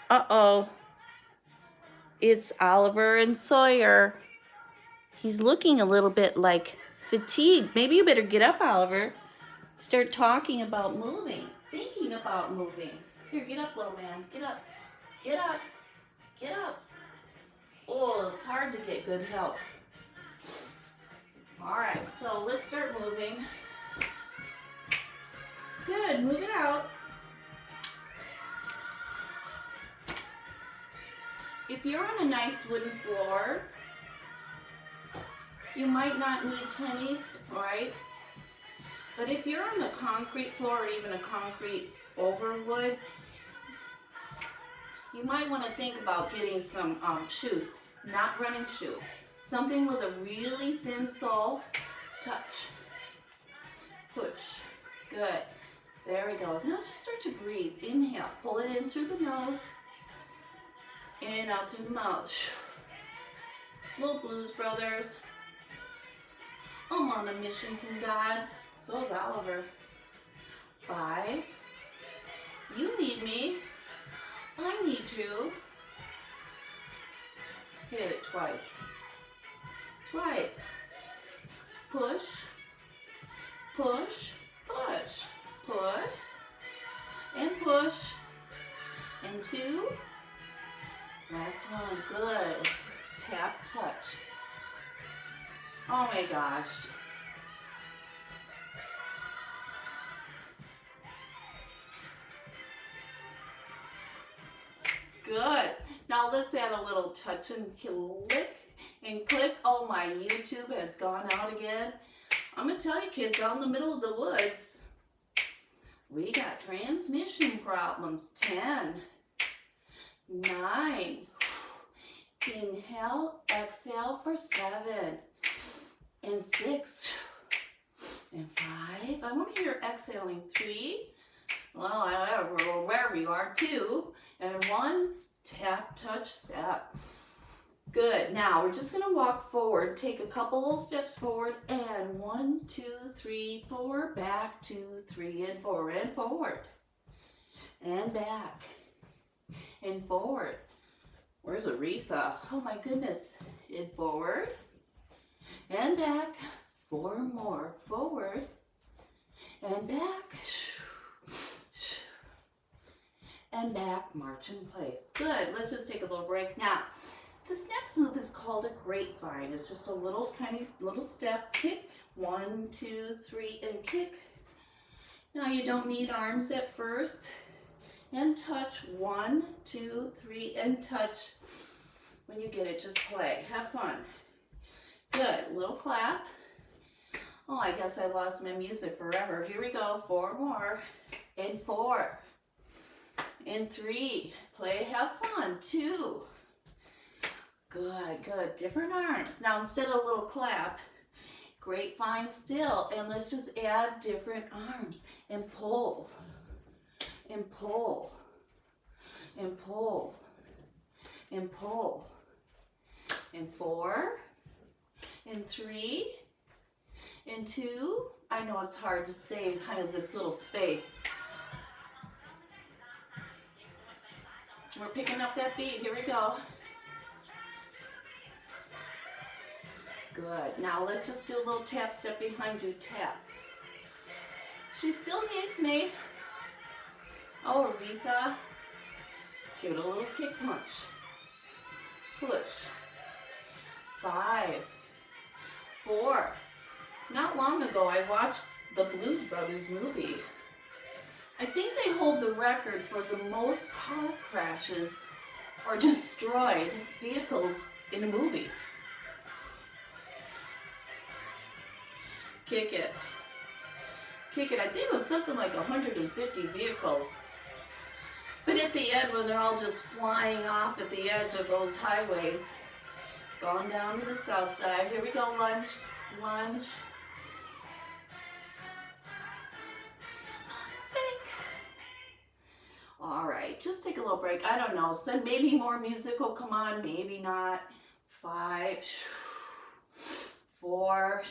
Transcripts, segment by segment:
Uh-oh. It's Oliver and Sawyer. He's looking a little bit like fatigued. Maybe you better get up, Oliver. Start talking about moving. Thinking about moving. Here, get up, little man. Get up. Get up. Get up. Oh, it's hard to get good help. All right, so let's start moving. Good, move it out. If you're on a nice wooden floor, you might not need tennies, right? But if you're on the concrete floor or even a concrete overwood, you might want to think about getting some shoes, not running shoes. Something with a really thin sole. Touch. Push. Good. There we go. Now just start to breathe. Inhale. Pull it in through the nose. And out through the mouth. Little Blues Brothers. I'm on a mission from God. So is Oliver. 5. You need me. I need you. Hit it twice. Twice. Push. Push. Push. Push. And push. And 2. Last one. Good. Tap, touch. Oh my gosh. Good. Now let's add a little touch and click and click. Oh, my YouTube has gone out again. I'm going to tell you kids, out in the middle of the woods, we got transmission problems. 10, 9, inhale, exhale for 7, and 6, and 5. I want to hear exhaling. 3, well, wherever you are, 2, and 1, tap, touch, step. Good. Now we're just going to walk forward, take a couple little steps forward, and 1, 2, 3, 4, back, 2, 3, and 4, and forward, and back, and forward. Where's Aretha? Oh my goodness. And forward, and back, 4 more, forward, and back, and back, march in place. Good. Let's just take a little break. Now, this next move is called a grapevine. It's just a little tiny little step, kick, 1, 2, 3, and kick. Now you don't need arms at first. And touch, 1, 2, 3, and touch. When you get it, just play. Have fun. Good. Little clap. Oh, I guess I lost my music forever. Here we go. 4 more. And 4. And 3. Play, have fun. 2. Good, good. Different arms. Now instead of a little clap, grapevine still. And let's just add different arms. And pull. And pull. And pull. And pull. And 4. And 3. And 2. I know it's hard to stay in kind of this little space. We're picking up that beat. Here we go. Good. Now let's just do a little tap step behind you. Tap. She still needs me. Oh, Aretha. Give it a little kick punch. Push. 5. 4. Not long ago, I watched the Blues Brothers movie. I think they hold the record for the most car crashes or destroyed vehicles in a movie. Kick it. Kick it. I think it was something like 150 vehicles. But at the end, when they're all just flying off at the edge of those highways, going down to the south side. Here we go, lunge, lunge. All right, just take a little break. I don't know, so maybe more music will come on, maybe not. 5, 4,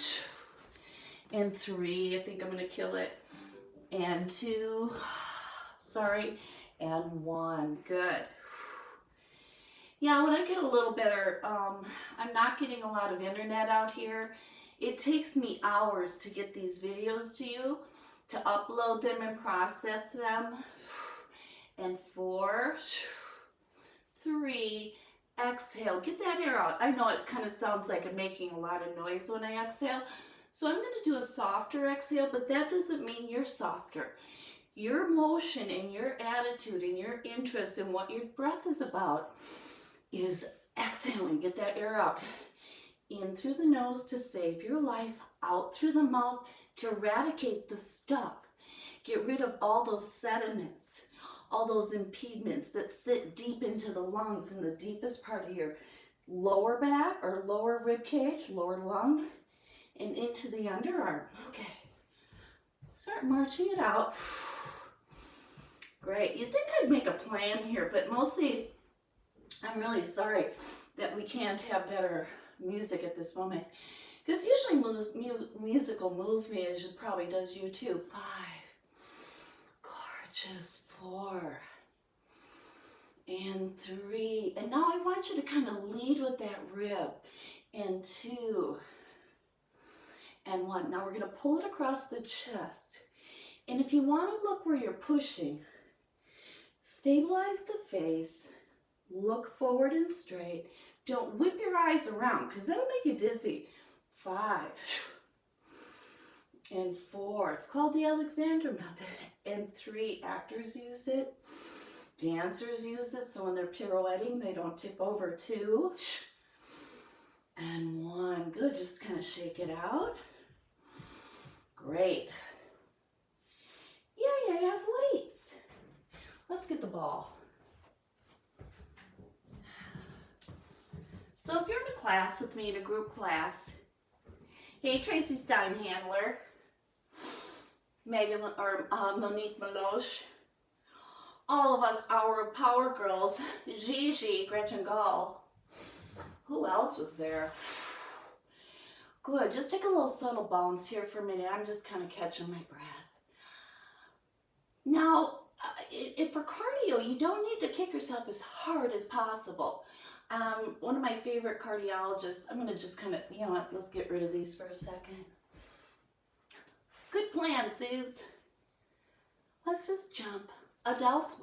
and 3. I think I'm gonna kill it. And 2, sorry, and 1. Good. Yeah, when I get a little better, I'm not getting a lot of internet out here. It takes me hours to get these videos to you, to upload them and process them. And 4, 3, exhale. Get that air out. I know it kind of sounds like I'm making a lot of noise when I exhale. So I'm going to do a softer exhale, but that doesn't mean you're softer. Your motion and your attitude and your interest in what your breath is about is exhaling. Get that air out. In through the nose to save your life, out through the mouth to eradicate the stuff. Get rid of all those sediments, all those impediments that sit deep into the lungs in the deepest part of your lower back or lower rib cage, lower lung, and into the underarm. Okay. Start marching it out. Great. You'd think I'd make a plan here, but mostly I'm really sorry that we can't have better music at this moment. Because usually musical move me as it probably does you too. 5. Gorgeous. 4. And 3. And now I want you to kind of lead with that rib. And 2. And 1. Now we're going to pull it across the chest. And if you want to look where you're pushing, stabilize the face, look forward and straight. Don't whip your eyes around because that'll make you dizzy. 5. And 4. It's called the Alexander method. And 3. Actors use it. Dancers use it so when they're pirouetting they don't tip over. 2. And 1. Good. Just kind of shake it out. Great. Yeah, you have weights. Let's get the ball. So if you're in a class with me, in a group class, hey, Tracy Steinhandler, Megan or Monique Meloche, all of us, our power girls, Gigi, Gretchen Gall. Who else was there? Good. Just take a little subtle bounce here for a minute. I'm just kind of catching my breath. Now, for cardio, you don't need to kick yourself as hard as possible. One of my favorite cardiologists, I'm going to just kind of, you know what, let's get rid of these for a second. Good plan, Sooz. Let's just jump. Adult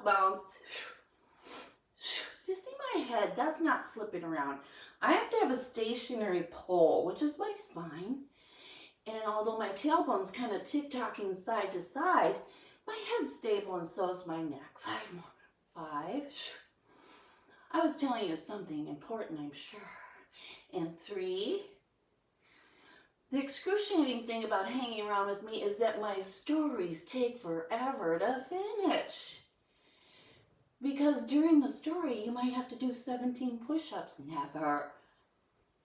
bounce. Do you see my head? That's not flipping around. I have to have a stationary pole, which is my spine. And although my tailbone's kind of tick-tocking side to side, my head's stable and so is my neck. 5 more. 5. I was telling you something important, I'm sure. And 3. The excruciating thing about hanging around with me is that my stories take forever to finish. Because during the story, you might have to do 17 push-ups. Never.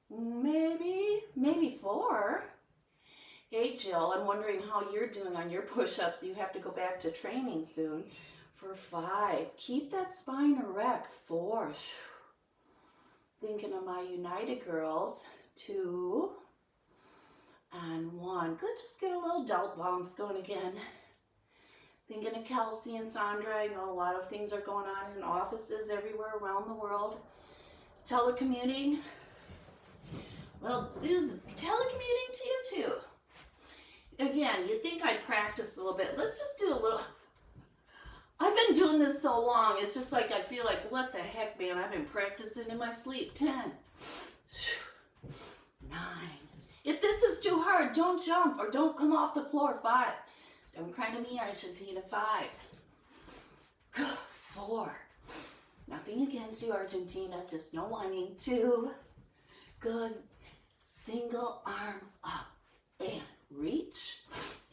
Maybe 4. Hey, Jill, I'm wondering how you're doing on your push-ups. You have to go back to training soon. For 5, keep that spine erect. 4, thinking of my United girls. 2, and 1. Good, just get a little delt bounce going again. Thinking of Kelsey and Sandra. I know a lot of things are going on in offices everywhere around the world. Telecommuting. Well, Sooz is telecommuting to you too. Again, you'd think I'd practice a little bit. Let's just do a little. I've been doing this so long, it's just like I feel like, what the heck, man, I've been practicing in my sleep. 10, 9. If this is too hard, don't jump or don't come off the floor. 5. Don't cry to me, Argentina. 5. Good. 4. Nothing against you, Argentina, just no whining. 2. Good. Single arm up and reach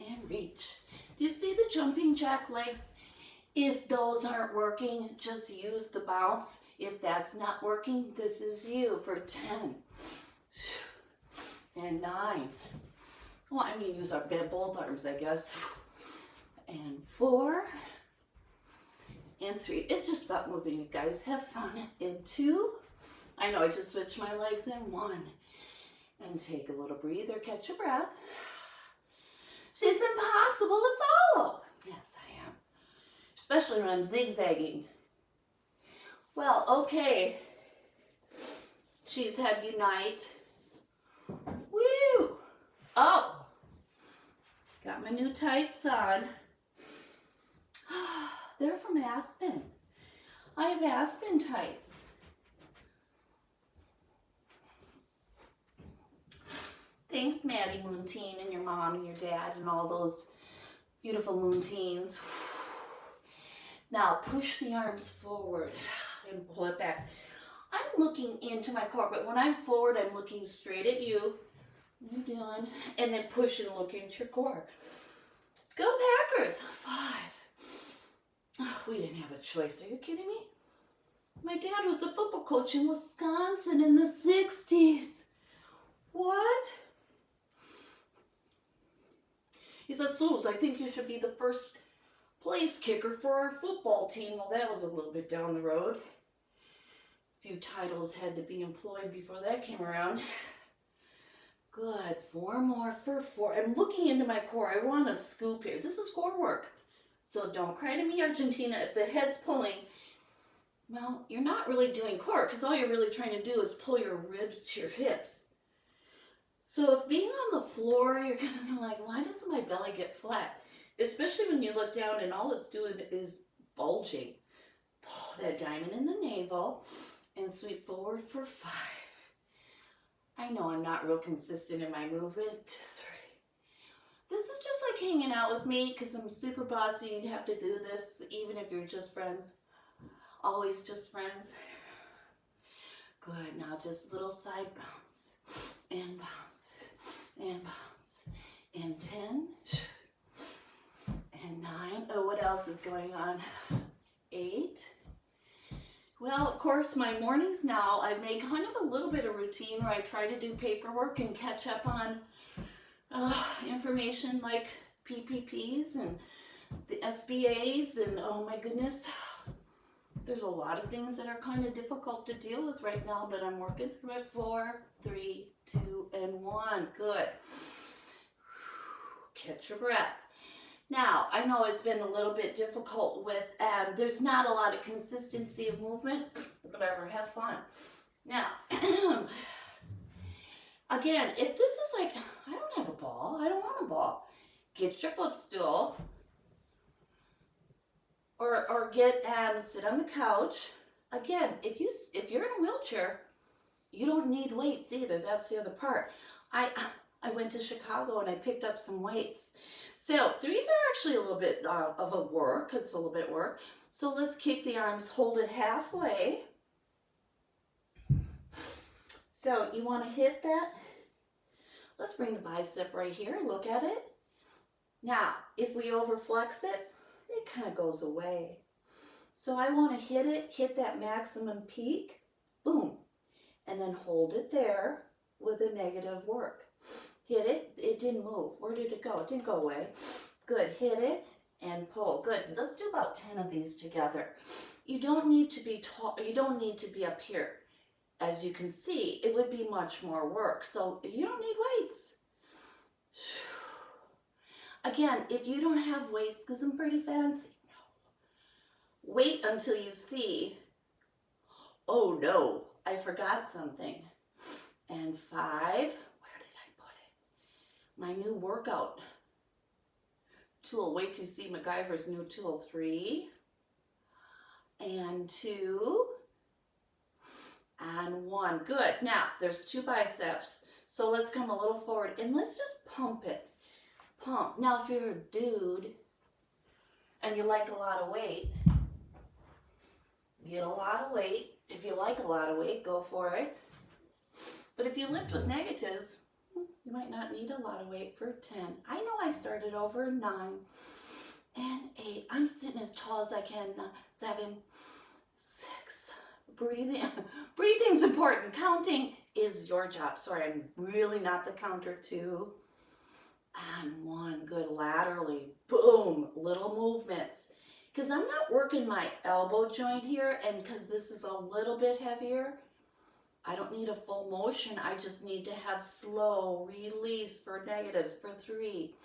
and reach. Do you see the jumping jack legs? If those aren't working, just use the bounce. If that's not working, this is you for 10 and 9. Well, I'm going to use both arms, I guess. And 4 and 3. It's just about moving, you guys. Have fun. And 2. I know I just switched my legs in. 1. And take a little breather. Catch your breath. She's impossible to follow. Yes, I am. Especially when I'm zigzagging. Well, okay. Cheese head unite. Woo! Oh! Got my new tights on. They're from Aspen. I have Aspen tights. Thanks, Maddie Moonteen, and your mom and your dad and all those beautiful Moonteens. Now push the arms forward and pull it back. I'm looking into my core, but when I'm forward, I'm looking straight at you. What are you doing? And then push and look into your core. Go Packers! 5. Oh, we didn't have a choice. Are you kidding me? My dad was a football coach in Wisconsin in the 60s. What? He said, Sooz, I think you should be the first place kicker for our football team. Well, that was a little bit down the road. A few titles had to be employed before that came around. Good. 4 more for 4. I'm looking into my core. I want to scoop here. This is core work. So don't cry to me, Argentina. If the head's pulling, well, you're not really doing core because all you're really trying to do is pull your ribs to your hips. So if being on the floor, you're going to be like, why doesn't my belly get flat? Especially when you look down and all it's doing is bulging. Pull that diamond in the navel and sweep forward for 5. I know I'm not real consistent in my movement. 2, 3. This is just like hanging out with me because I'm super bossy. You'd have to do this even if you're just friends. Always just friends. Good. Now just little side bounce and bounce and bounce and 10 and 9. Oh, what else is going on? 8. Well, of course, my mornings now, I make kind of a little bit of routine where I try to do paperwork and catch up on information like PPPs and the SBAs and oh my goodness, there's a lot of things that are kind of difficult to deal with right now, but I'm working through it. 4, 3, 2, and 1. Good. Catch your breath. Now, I know it's been a little bit difficult with, there's not a lot of consistency of movement. Whatever, have fun. Now, again, if this is like, I don't have a ball, I don't want a ball, get your footstool or get, sit on the couch. Again, if you're in a wheelchair, you don't need weights either. That's the other part. I went to Chicago and I picked up some weights. So 3s are actually a little bit of a work. It's a little bit work. So let's kick the arms, hold it halfway. So you want to hit that. Let's bring the bicep right here. Look at it. Now, if we overflex it, it kind of goes away. So I want to hit it, hit that maximum peak. Boom. And then hold it there with a negative work. Hit it. It didn't move. Where did it go? It didn't go away. Good. Hit it and pull. Good. Let's do about 10 of these together. You don't need to be tall. You don't need to be up here. As you can see, it would be much more work. So you don't need weights. Again, if you don't have weights, because I'm pretty fancy, wait until you see, oh no, I forgot something. And 5. My new workout tool. Wait till you see MacGyver's new tool. 3 and 2 and 1. Good. Now there's 2 biceps. So let's come a little forward and let's just pump it. Pump. Now if you're a dude and you like a lot of weight, get a lot of weight. If you like a lot of weight, go for it. But if you lift with negatives, you might not need a lot of weight for 10. I know I started over 9 and 8. I'm sitting as tall as I can. 7, 6. Breathing. Breathing's important. Counting is your job. Sorry, I'm really not the counter. 2 and 1. Good. Laterally. Boom. Little movements. Because I'm not working my elbow joint here, and because this is a little bit heavier, I don't need a full motion. I just need to have slow release for negatives for 3.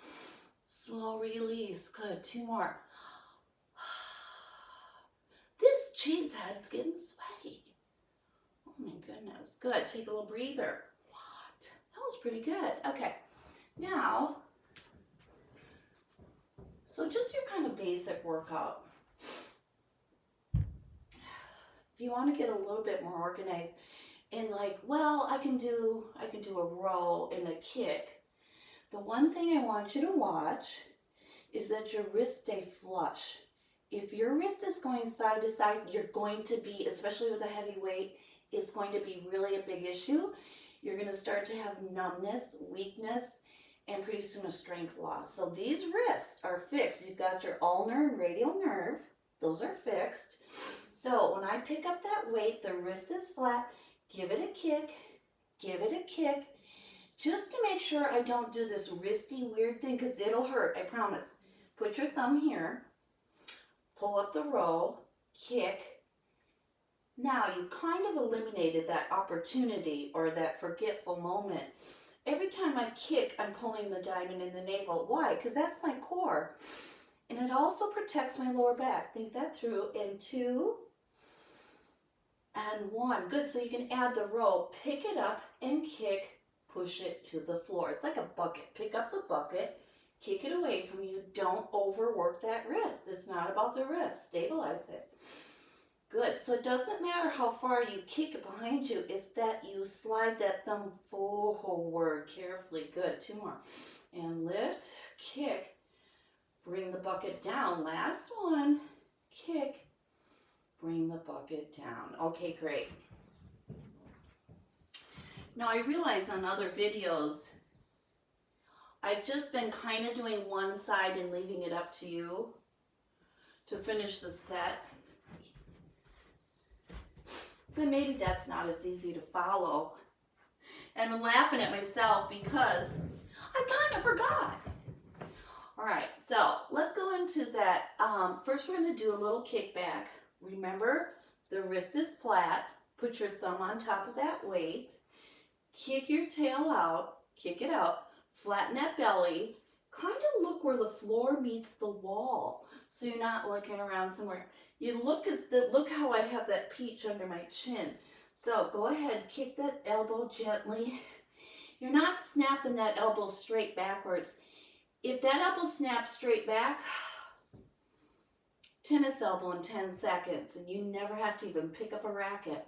Slow release. Good. 2 more. This geez, that's getting sweaty. Oh my goodness. Good. Take a little breather. What? That was pretty good. Okay. Now, so just your kind of basic workout. If you want to get a little bit more organized and like, well, I can do a row and a kick. The one thing I want you to watch is that your wrists stay flush. If your wrist is going side to side, you're going to be, especially with a heavy weight, it's going to be really a big issue. You're going to start to have numbness, weakness, and pretty soon a strength loss. So these wrists are fixed. You've got your ulnar and radial nerve. Those are fixed. So when I pick up that weight, the wrist is flat. Give it a kick. Give it a kick. Just to make sure I don't do this wristy weird thing, because it'll hurt, I promise. Put your thumb here. Pull up the row. Kick. Now you've kind of eliminated that opportunity or that forgetful moment. Every time I kick, I'm pulling the diamond in the navel. Why? Because that's my core. And it also protects my lower back. Think that through. And 2 and 1. Good. So you can add the row. Pick it up and kick. Push it to the floor. It's like a bucket. Pick up the bucket. Kick it away from you. Don't overwork that wrist. It's not about the wrist. Stabilize it. Good. So it doesn't matter how far you kick it behind you. It's that you slide that thumb forward carefully. Good. 2 more. And lift. Kick. Bring the bucket down. Last one. Kick. Bring the bucket down. Okay, great. Now I realize on other videos, I've just been kind of doing one side and leaving it up to you to finish the set. But maybe that's not as easy to follow. And I'm laughing at myself because I kind of forgot. All right, so let's go into that. First, we're going to do a little kickback. Remember, the wrist is flat. Put your thumb on top of that weight. Kick your tail out. Kick it out. Flatten that belly. Kind of look where the floor meets the wall, so you're not looking around somewhere. You look look how I have that peach under my chin. So go ahead, kick that elbow gently. You're not snapping that elbow straight backwards. If that elbow snaps straight back, tennis elbow in 10 seconds, and you never have to even pick up a racket.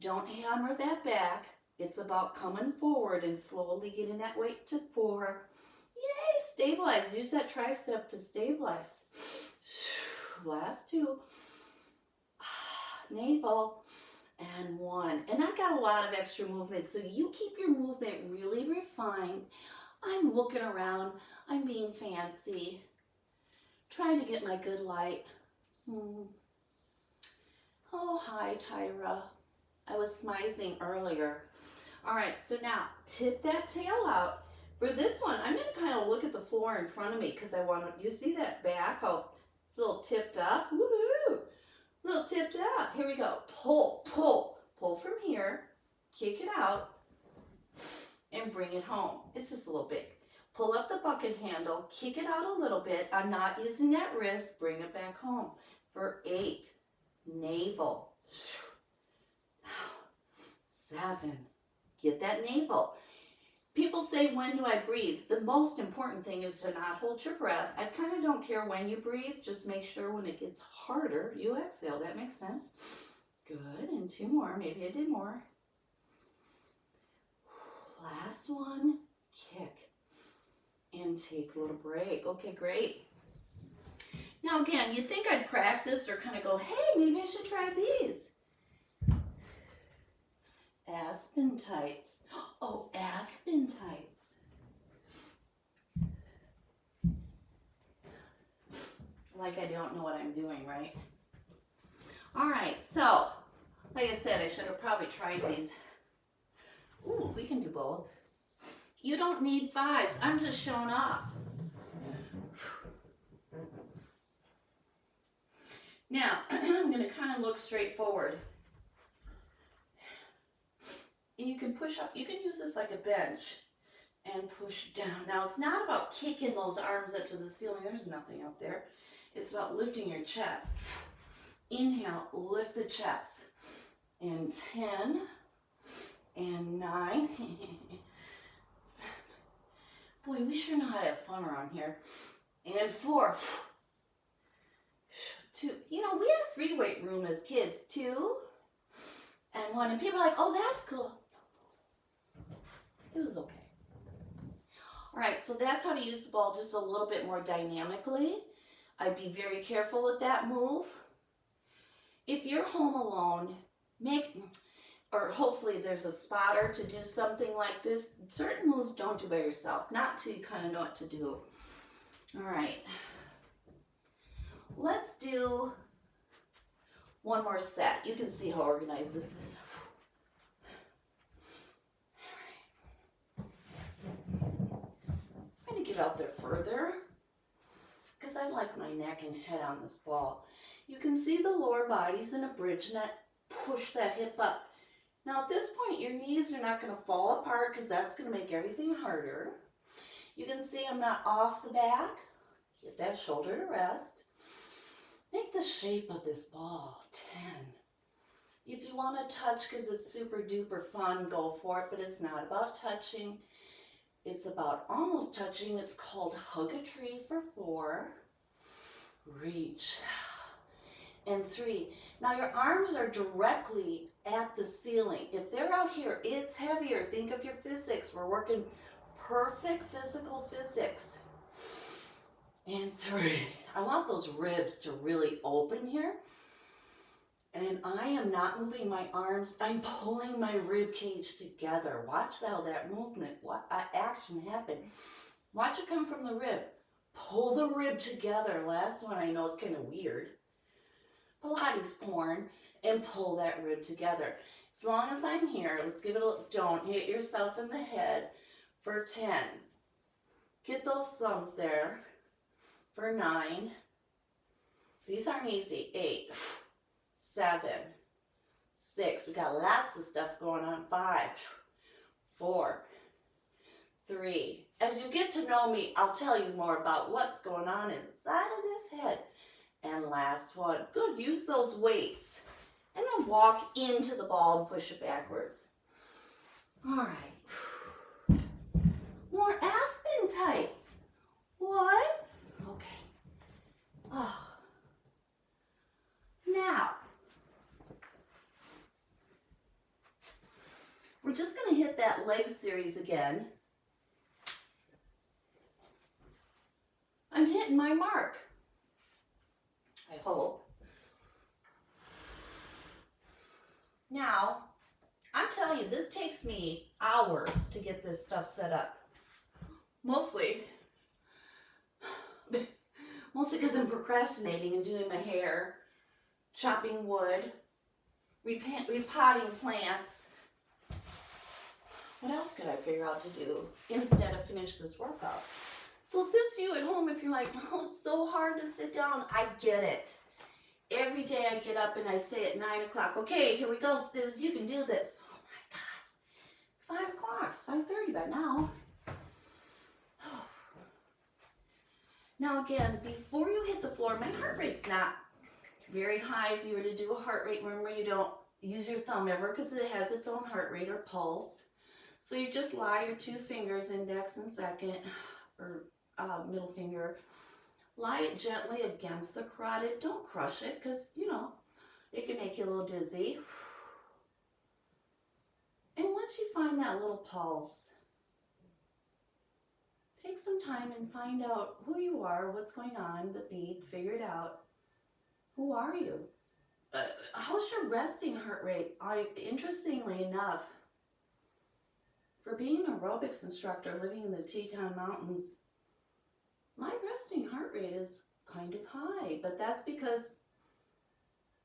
Don't hammer that back. It's about coming forward and slowly getting that weight to 4. Yay, stabilize. Use that tricep to stabilize. Last 2. Navel. And 1. And I got a lot of extra movement, so you keep your movement really refined. I'm looking around. I'm being fancy. Trying to get my good light. Oh, hi, Tyra. I was smizing earlier. All right, so now tip that tail out. For this one, I'm going to kind of look at the floor in front of me because I want to, you see that back, how it's a little tipped up? Woohoo! A little tipped up. Here we go. Pull, pull, pull from here, kick it out, and bring it home. It's just a little big. Pull up the bucket handle, kick it out a little bit. I'm not using that wrist. Bring it back home. For 8, navel. 7, get that navel. People say, when do I breathe? The most important thing is to not hold your breath. I kind of don't care when you breathe. Just make sure when it gets harder, you exhale. That makes sense. Good. And 2 more. Maybe I did more. Last one. Kick. And take a little break. Okay, great. Now again, you'd think I'd practice or kind of go, hey, maybe I should try these. Aspen tights. Oh, aspen tights. Like I don't know what I'm doing, right? All right, so like I said, I should have probably tried these. Ooh, we can do both. You don't need 5s. I'm just showing off. Now, I'm going to kind of look straight forward. And you can push up. You can use this like a bench and push down. Now, it's not about kicking those arms up to the ceiling. There's nothing up there. It's about lifting your chest. Inhale, lift the chest. And 10, and 9. Boy, we sure know how to have fun around here. And 4, 2. You know, we had a free weight room as kids, 2, and 1. And people are like, oh, that's cool. It was okay. All right, so that's how to use the ball just a little bit more dynamically. I'd be very careful with that move. If you're home alone, or hopefully there's a spotter to do something like this. Certain moves don't do by yourself, not till you kind of know what to do. All right. Let's do one more set. You can see how organized this is. I'm going to get out there further because I like my neck and head on this ball. You can see the lower body's in a bridge and that push that hip up. Now at this point, your knees are not going to fall apart because that's going to make everything harder. You can see I'm not off the back. Get that shoulder to rest. Make the shape of this ball 10. If you want to touch because it's super duper fun, go for it, but it's not about touching. It's about almost touching. It's called hug a tree for 4. Reach. And 3. Now your arms are directly at the ceiling. If they're out here, it's heavier. Think of your physics. We're working perfect physical physics. And 3. I want those ribs to really open here. And I am not moving my arms. I'm pulling my rib cage together. Watch how that movement, action happened. Watch it come from the rib. Pull the rib together. Last one I know is kind of weird. Pilates porn, and pull that rib together. As long as I'm here, let's give it a look. Don't hit yourself in the head for 10. Get those thumbs there for 9. These aren't easy. 8, 7, 6. We got lots of stuff going on. 5, 4, 3. As you get to know me, I'll tell you more about what's going on inside of this head. And last one. Good. Use those weights. And then walk into the ball and push it backwards. All right. More Aspen tights. What? Okay. Oh. Now, we're just going to hit that leg series again. I'm hitting my mark. I hope. Now, I'm telling you, this takes me hours to get this stuff set up. Mostly because I'm procrastinating and doing my hair, chopping wood, repotting plants. What else could I figure out to do instead of finish this workout? So if that's you at home, if you're like, oh, it's so hard to sit down, I get it. Every day I get up and I say at 9 o'clock, okay, here we go, Sooz, you can do this. Oh my God, it's 5 o'clock, it's 5:30 by now. Now again, before you hit the floor, my heart rate's not very high. If you were to do a heart rate, remember you don't use your thumb ever because it has its own heart rate or pulse. So you just lie your 2 fingers, index and second, or middle finger, lie it gently against the carotid. Don't crush it because, you know, it can make you a little dizzy. And once you find that little pulse, take some time and find out who you are, what's going on, the beat, figure it out. Who are you? How's your resting heart rate? Interestingly enough, for being an aerobics instructor living in the Teton Mountains, my resting heart rate is kind of high, but that's because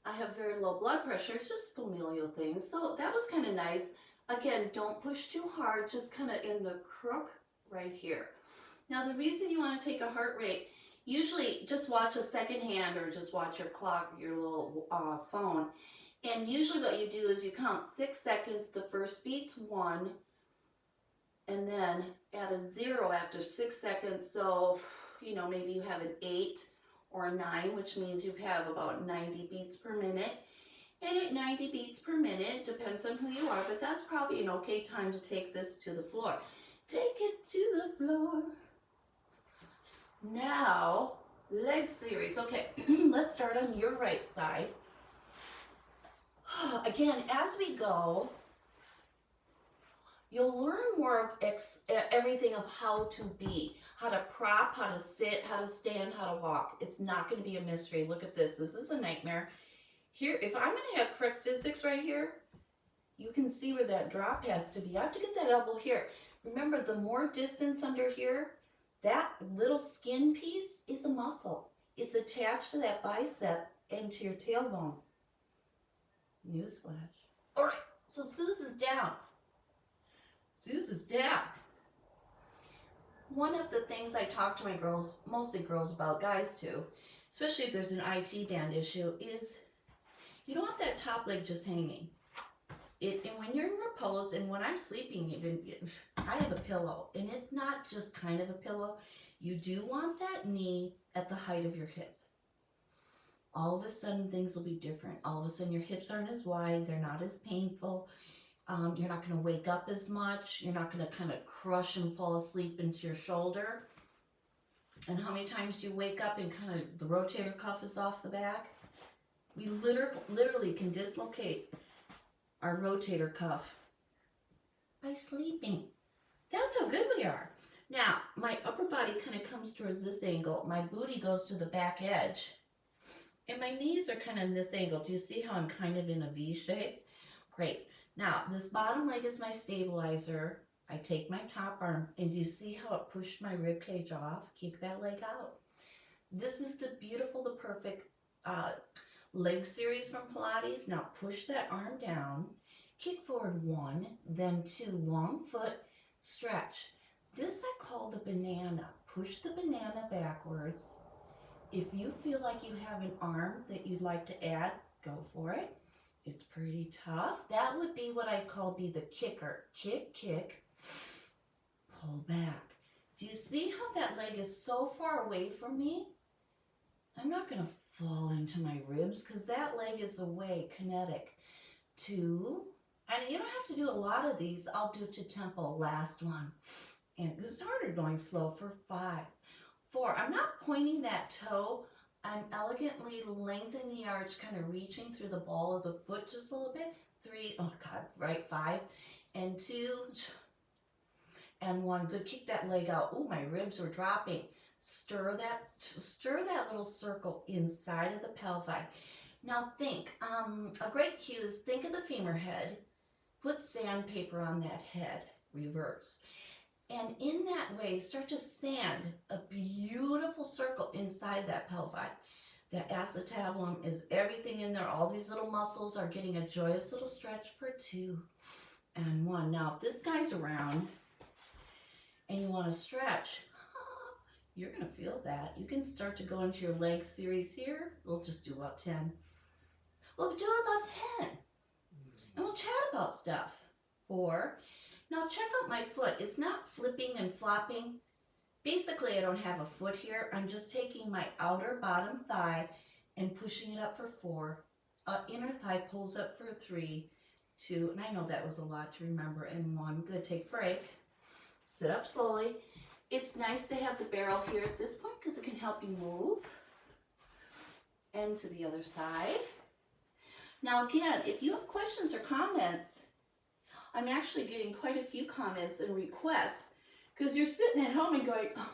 I have very low blood pressure. It's just familial things. So that was kind of nice. Again, don't push too hard, just kind of in the crook right here. Now, the reason you want to take a heart rate, usually just watch a second hand or just watch your clock, your little phone. And usually what you do is you count 6 seconds. The first beat's 1. And then add a 0 after 6 seconds. So, you know, maybe you have an 8 or a 9, which means you have about 90 beats per minute. And at 90 beats per minute, depends on who you are, but that's probably an okay time to take this to the floor. Take it to the floor. Now, leg series. Okay, let's start on your right side. Again, as we go, you'll learn more of everything of how to be, how to prop, how to sit, how to stand, how to walk. It's not going to be a mystery. Look at this. This is a nightmare. Here, if I'm going to have correct physics right here, you can see where that drop has to be. I have to get that elbow here. Remember, the more distance under here, that little skin piece is a muscle. It's attached to that bicep and to your tailbone. Newsflash. All right, so Sooz is down. Sooz is down. One of the things I talk to my girls, mostly girls about, guys too, especially if there's an IT band issue, is you don't want that top leg just hanging. And when you're in repose, and when I'm sleeping, even I have a pillow, and it's not just kind of a pillow. You do want that knee at the height of your hip. All of a sudden, things will be different. All of a sudden, your hips aren't as wide. They're not as painful. You're not going to wake up as much. You're not going to kind of crush and fall asleep into your shoulder. And how many times do you wake up and kind of the rotator cuff is off the back? We literally can dislocate our rotator cuff by sleeping. That's how good we are. Now, my upper body kind of comes towards this angle. My booty goes to the back edge. And my knees are kind of in this angle. Do you see how I'm kind of in a V shape? Great. Now, this bottom leg is my stabilizer. I take my top arm, and do you see how it pushed my rib cage off? Kick that leg out. This is the beautiful, the perfect leg series from Pilates. Now, push that arm down. Kick forward 1, then 2, long foot, stretch. This I call the banana. Push the banana backwards. If you feel like you have an arm that you'd like to add, go for it. It's pretty tough. That would be what I call be the kicker. Kick, kick, pull back. Do you see how that leg is so far away from me? I'm not going to fall into my ribs because that leg is away, kinetic. 2, and you don't have to do a lot of these. I'll do it to tempo. Last one. And this is harder going slow for 5. 4, I'm not pointing that toe. I'm elegantly lengthening the arch, kind of reaching through the ball of the foot just a little bit. 3, oh God, right, 5, and 2, and 1. Good, kick that leg out. Oh, my ribs are dropping. Stir that little circle inside of the pelvi. Now think, a great cue is think of the femur head. Put sandpaper on that head, reverse. And in that way, start to sand a beautiful circle inside that pelvi. That acetabulum is everything in there. All these little muscles are getting a joyous little stretch for 2 and 1. Now, if this guy's around and you want to stretch, you're going to feel that. You can start to go into your leg series here. We'll just do about 10. We'll do about 10. And we'll chat about stuff. 4. Now check out my foot. It's not flipping and flopping. Basically, I don't have a foot here. I'm just taking my outer bottom thigh and pushing it up for 4. Inner thigh pulls up for 3, 2, and I know that was a lot to remember, and 1. Good, take a break. Sit up slowly. It's nice to have the barrel here at this point because it can help you move. And to the other side. Now again, if you have questions or comments, I'm actually getting quite a few comments and requests because you're sitting at home and going, oh,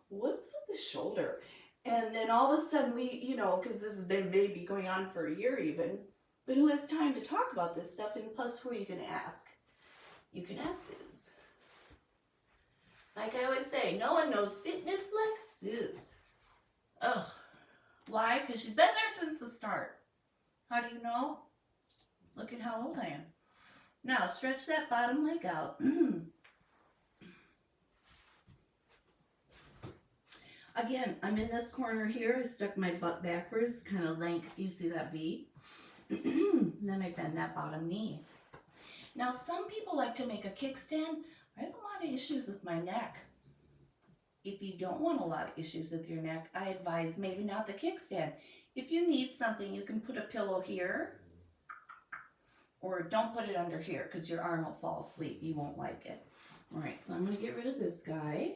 what's with the shoulder? And then all of a sudden because this has been maybe going on for a year even, but who has time to talk about this stuff? And plus, who are you going to ask? You can ask Sooz. Like I always say, no one knows fitness like Sooz. Ugh. Why? Because she's been there since the start. How do you know? Look at how old I am. Now, stretch that bottom leg out. Again, I'm in this corner here. I stuck my butt backwards, kind of length. You see that V? Then I bend that bottom knee. Now, some people like to make a kickstand. I have a lot of issues with my neck. If you don't want a lot of issues with your neck, I advise maybe not the kickstand. If you need something, you can put a pillow here, or don't put it under here because your arm will fall asleep. You won't like it. All right, so I'm going to get rid of this guy.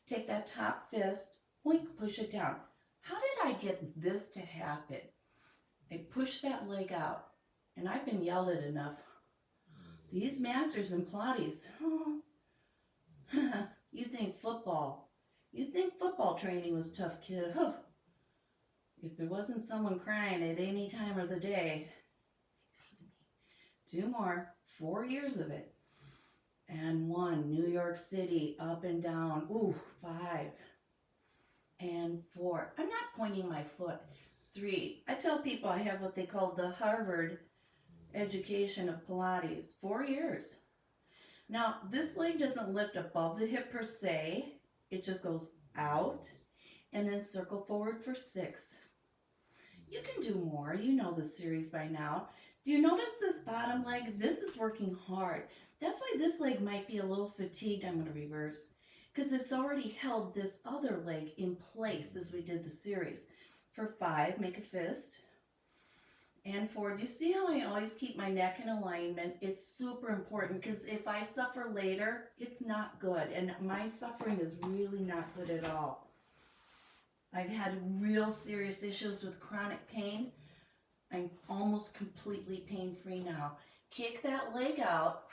Take that top fist, boink, push it down. How did I get this to happen? I pushed that leg out, and I've been yelled at enough. These masters in Pilates, you think football. You think football training was tough, kid. If there wasn't someone crying at any time of the day. 2 more, 4 years of it. And 1, New York City, up and down. Ooh, 5. And 4. I'm not pointing my foot. 3. I tell people I have what they call the Harvard education of Pilates. 4 years. Now, this leg doesn't lift above the hip per se. It just goes out and then circle forward for 6. You can do more. You know the series by now. Do you notice this bottom leg? This is working hard. That's why this leg might be a little fatigued. I'm going to reverse because it's already held this other leg in place as we did the series. For 5, make a fist. And 4, do you see how I always keep my neck in alignment? It's super important because if I suffer later, it's not good. And my suffering is really not good at all. I've had real serious issues with chronic pain. I'm almost completely pain-free now. Kick that leg out.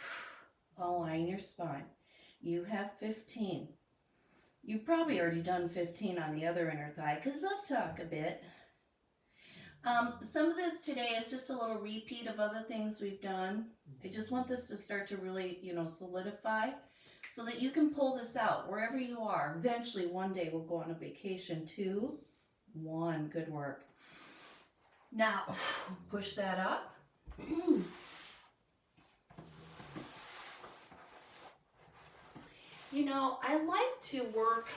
Align your spine. You have 15. You've probably already done 15 on the other inner thigh because let's talk a bit. Some of this today is just a little repeat of other things we've done. I just want this to start to really, solidify so that you can pull this out wherever you are. Eventually, one day we'll go on a vacation. 2, 1, good work. Now, push that up. I like to work,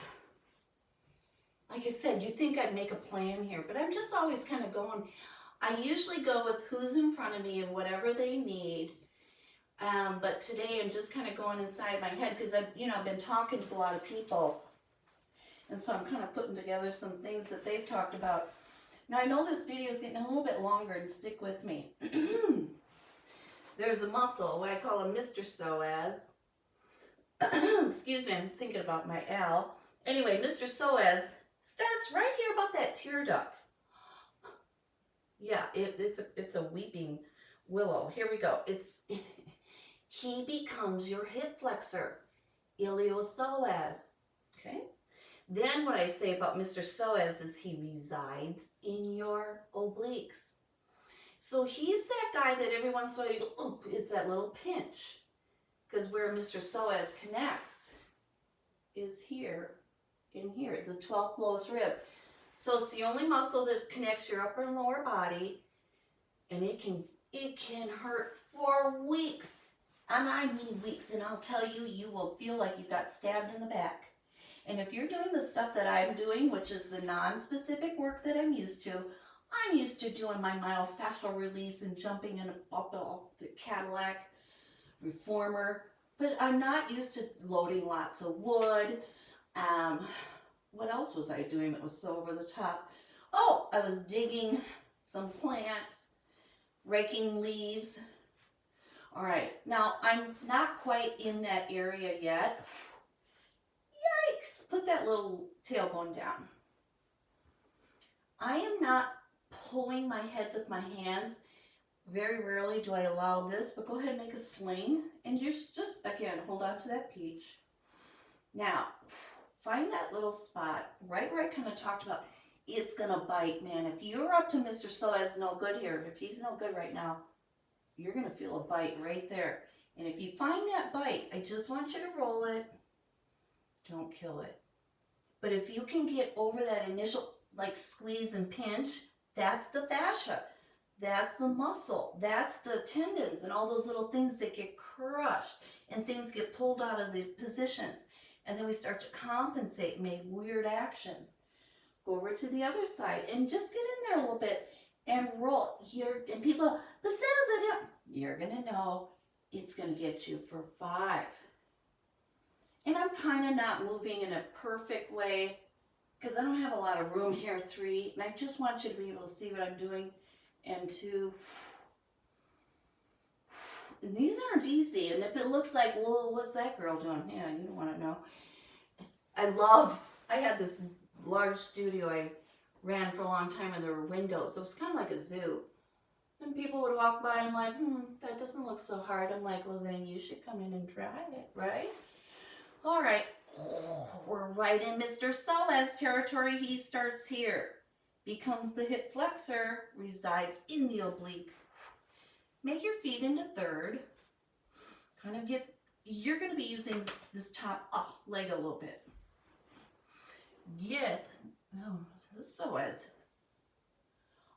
like I said, you think I'd make a plan here, but I'm just always kind of going. I usually go with who's in front of me and whatever they need. But today I'm just kind of going inside my head because I've been talking to a lot of people. And so I'm kind of putting together some things that they've talked about. Now I know this video is getting a little bit longer, and stick with me. There's a muscle, what I call a Mr. Psoas. Excuse me, I'm thinking about my L. Anyway, Mr. Psoas starts right here about that tear duct. Yeah, it's a weeping willow. Here we go. He becomes your hip flexor, iliopsoas. Okay. Then what I say about Mr. Psoas is he resides in your obliques. So he's that guy that every once in a while you go, oop, it's that little pinch. Because where Mr. Psoas connects is here, in here, the 12th lowest rib. So it's the only muscle that connects your upper and lower body, and it can hurt for weeks. And I mean weeks, and I'll tell you, you will feel like you got stabbed in the back. And if you're doing the stuff that I'm doing, which is the non-specific work that I'm used to doing my myofascial release and jumping in up off the Cadillac reformer, but I'm not used to loading lots of wood. What else was I doing that was so over the top? Oh, I was digging some plants, raking leaves. All right, now I'm not quite in that area yet. Yikes, put that little tailbone down. I am not pulling my head with my hands. Very rarely do I allow this, but go ahead and make a sling. And just again, hold on to that peach. Now, find that little spot right where I kind of talked about. It's going to bite, man. If you're up to Mr. Psoas no good here, if he's no good right now, you're going to feel a bite right there. And if you find that bite, I just want you to roll it. Don't kill it. But if you can get over that initial squeeze and pinch, that's the fascia. That's the muscle. That's the tendons and all those little things that get crushed and things get pulled out of the positions. And then we start to compensate and make weird actions. Go over to the other side and just get in there a little bit and roll. And people, but you're going to know it's going to get you for 5. And I'm kind of not moving in a perfect way because I don't have a lot of room here, 3. And I just want you to be able to see what I'm doing. And 2. And these aren't easy. And if it looks like, whoa, what's that girl doing? Yeah, you don't want to know. I had this large studio I ran for a long time and there were windows. It was kind of like a zoo. And people would walk by and like, that doesn't look so hard. I'm like, well, then you should come in and try it, right? All right. We're right in Mr. Psoas territory. He starts here. Becomes the hip flexor. Resides in the oblique. Make your feet into third. Kind of you're going to be using this top leg a little bit. This is Psoas.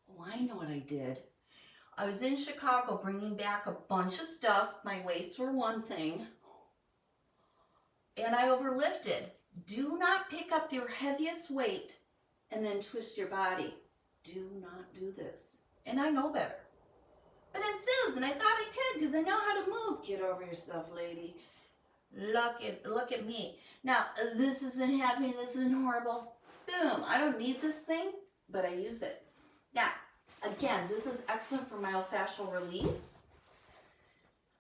Oh, I know what I did. I was in Chicago bringing back a bunch of stuff. My weights were one thing. And I overlifted. Do not pick up your heaviest weight and then twist your body. Do not do this. And I know better. But I'm Susan. I thought I could because I know how to move. Get over yourself, lady. Look at me. Now, this isn't happening. This isn't horrible. Boom. I don't need this thing, but I use it. Now, again, this is excellent for myofascial release.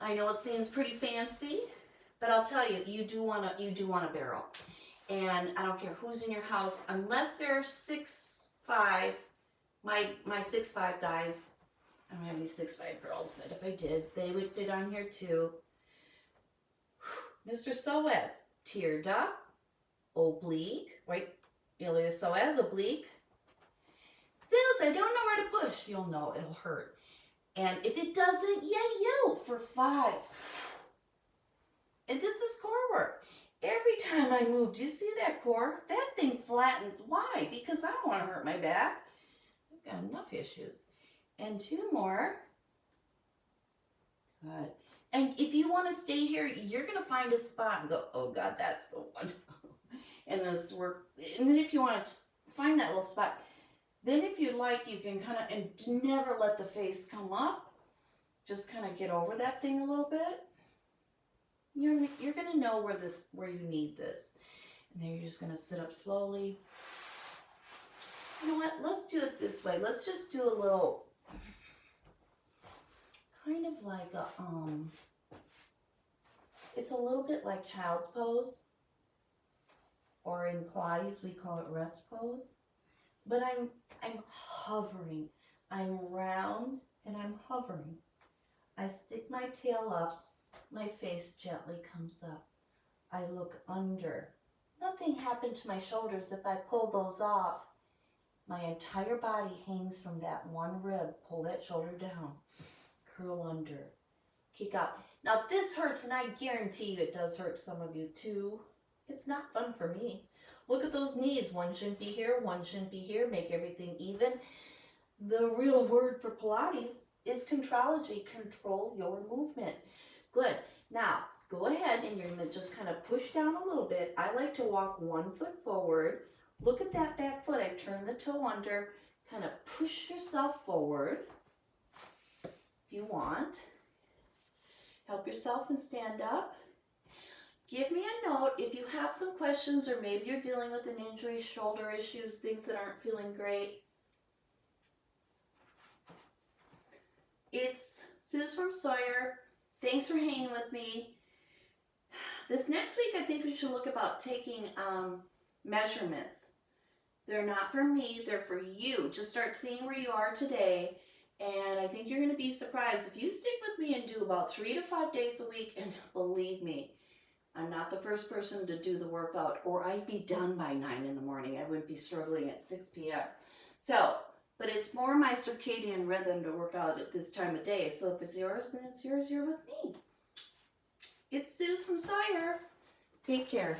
I know it seems pretty fancy, but I'll tell you, you do want a barrel. And I don't care who's in your house, unless they're 6'5". My 6'5" guys, I don't have any 6'5" girls, but if I did, they would fit on here too. Mr. Psoas, tear duct, oblique, right? Iliopsoas, oblique. Sooz, I don't know where to push. You'll know, it'll hurt. And if it doesn't, you for 5. And this is core work. Every time I move, do you see that core? That thing flattens. Why? Because I don't want to hurt my back. I've got enough issues. And 2 more. Good. And if you want to stay here, you're going to find a spot and go, oh God, that's the one. And this work. And then if you want to find that little spot, then if you like, you can kind of, and never let the face come up. Just kind of get over that thing a little bit. You're going to know where you need this. And then you're just going to sit up slowly. You know what? Let's do it this way. Let's just do a little, kind of like a, it's a little bit like child's pose. Or in Pilates, we call it rest pose. But I'm hovering. I'm round and I'm hovering. I stick my tail up. My face gently comes up. I look under. Nothing happened to my shoulders. If I pull those off, my entire body hangs from that one rib. Pull that shoulder down. Curl under. Kick out. Now if this hurts, and I guarantee you it does hurt some of you too, it's not fun for me. Look at those knees. One shouldn't be here, one shouldn't be here. Make everything even. The real word for Pilates is contrology. Control your movement. Good. Now, go ahead and you're going to just kind of push down a little bit. I like to walk 1 foot forward. Look at that back foot. I turn the toe under. Kind of push yourself forward if you want. Help yourself and stand up. Give me a note if you have some questions or maybe you're dealing with an injury, shoulder issues, things that aren't feeling great. It's Sooz from Sawyer. Thanks for hanging with me. This next week, I think we should look about taking measurements. They're not for me, they're for you. Just start seeing where you are today. And I think you're going to be surprised if you stick with me and do about 3 to 5 days a week. And believe me, I'm not the first person to do the workout, or I'd be done by 9 in the morning. I would be struggling at 6 p.m. So, but it's more my circadian rhythm to work out at this time of day. So if it's yours, then it's yours. You're with me. It's Sooz from Sawyer. Take care.